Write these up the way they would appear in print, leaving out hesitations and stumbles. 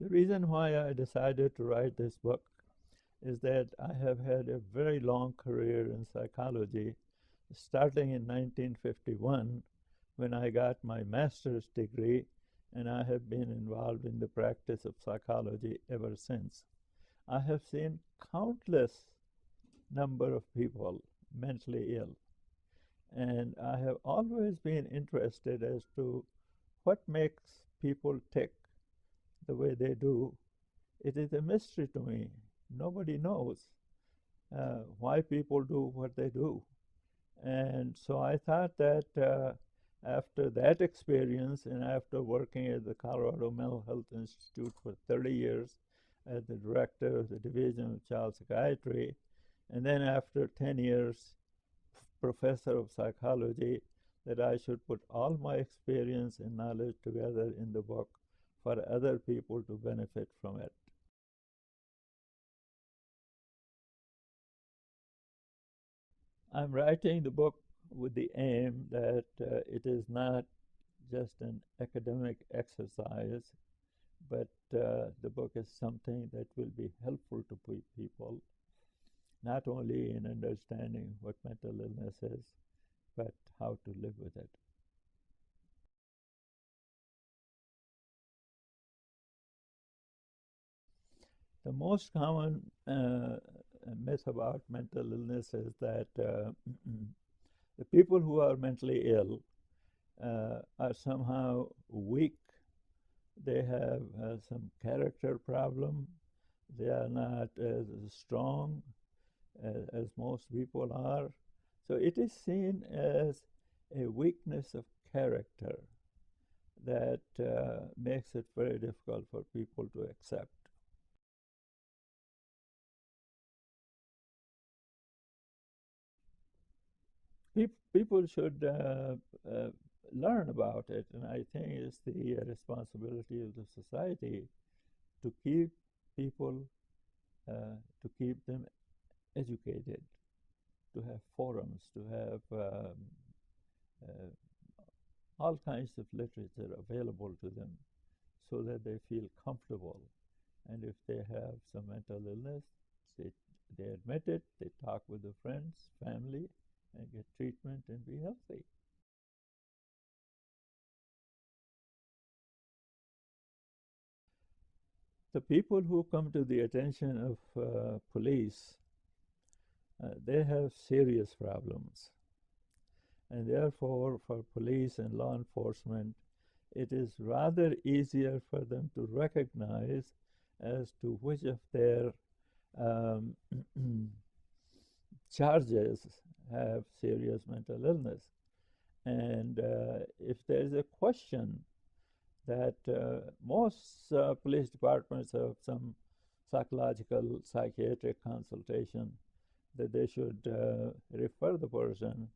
The reason why I decided to write this book is that I have had a very long career in psychology, starting in 1951 when I got my master's degree, and I have been involved in the practice of psychology ever since. I have seen countless number of people mentally ill, and I have always been interested as to what makes people tick the way they do. It is a mystery to me. Nobody knows why people do what they do. And so I thought that after that experience and after working at the Colorado Mental Health Institute for 30 years as the director of the Division of Child Psychiatry, and then after 10 years professor of psychology, that I should put all my experience and knowledge together in the book for other people to benefit from it. I'm writing the book with the aim that it is not just an academic exercise, but the book is something that will be helpful to people, not only in understanding what mental illness is, but how to live with it. The most common myth about mental illness is that the people who are mentally ill are somehow weak. They have some character problem. They are not as strong as most people are. So it is seen as a weakness of character that makes it very difficult for people to accept. People should learn about it, and I think it's the responsibility of the society to keep people, to keep them educated, to have forums, to have all kinds of literature available to them so that they feel comfortable. And if they have some mental illness, they admit it, they talk with their friends, family, and get treatment and be healthy. The people who come to the attention of police, they have serious problems. And therefore, for police and law enforcement, it is rather easier for them to recognize as to which of their um, charges have serious mental illness. And if there is a question that most police departments have some psychological, psychiatric consultation, that they should refer the person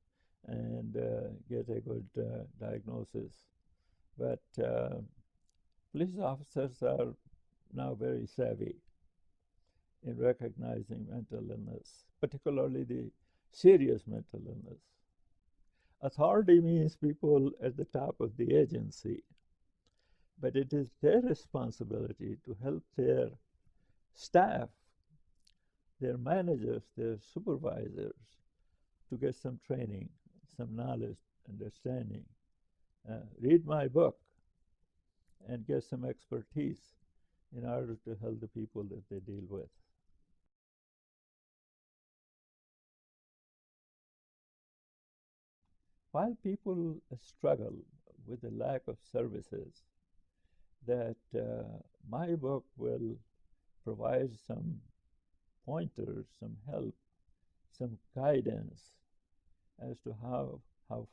and get a good diagnosis. But police officers are now very savvy in recognizing mental illness, particularly the serious mental illness. Authority means people at the top of the agency, but it is their responsibility to help their staff, their managers, their supervisors, to get some training, some knowledge, understanding. Read my book and get some expertise in order to help the people that they deal with. While people struggle with the lack of services, that my book will provide some pointers, some help, some guidance as to how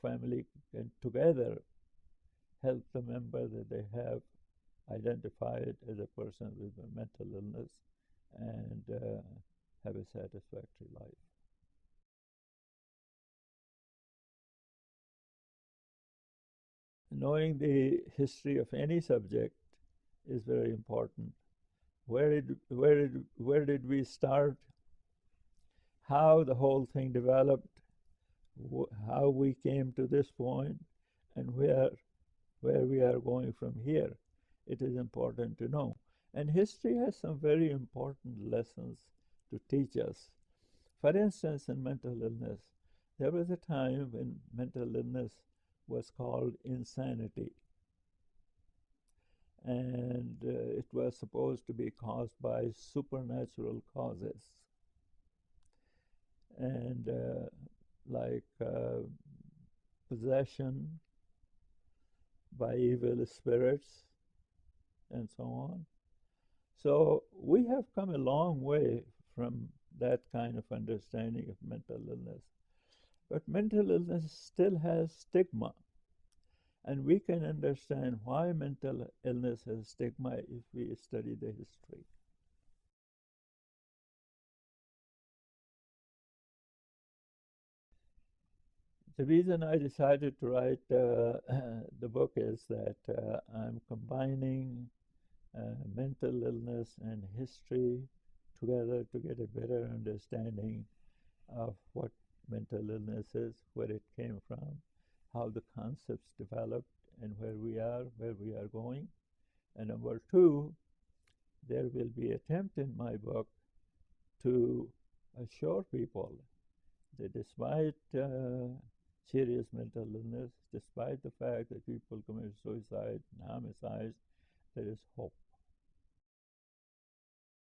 family can together help the member that they have identified as a person with a mental illness and have a satisfactory life. Knowing the history of any subject is very important. Where did we start? How the whole thing developed? How we came to this point, and where we are going from here? It is important to know. And history has some very important lessons to teach us. For instance, in mental illness, there was a time when mental illness was called insanity. And it was supposed to be caused by supernatural causes. And like possession by evil spirits and so on. So we have come a long way from that kind of understanding of mental illness. But mental illness still has stigma. And we can understand why mental illness has stigma if we study the history. The reason I decided to write the book is that I'm combining mental illness and history together to get a better understanding of what mental illness is, where it came from, how the concepts developed, and where we are going. And number two, there will be attempt in my book to assure people that despite serious mental illness, despite the fact that people commit suicide and homicides, there is hope.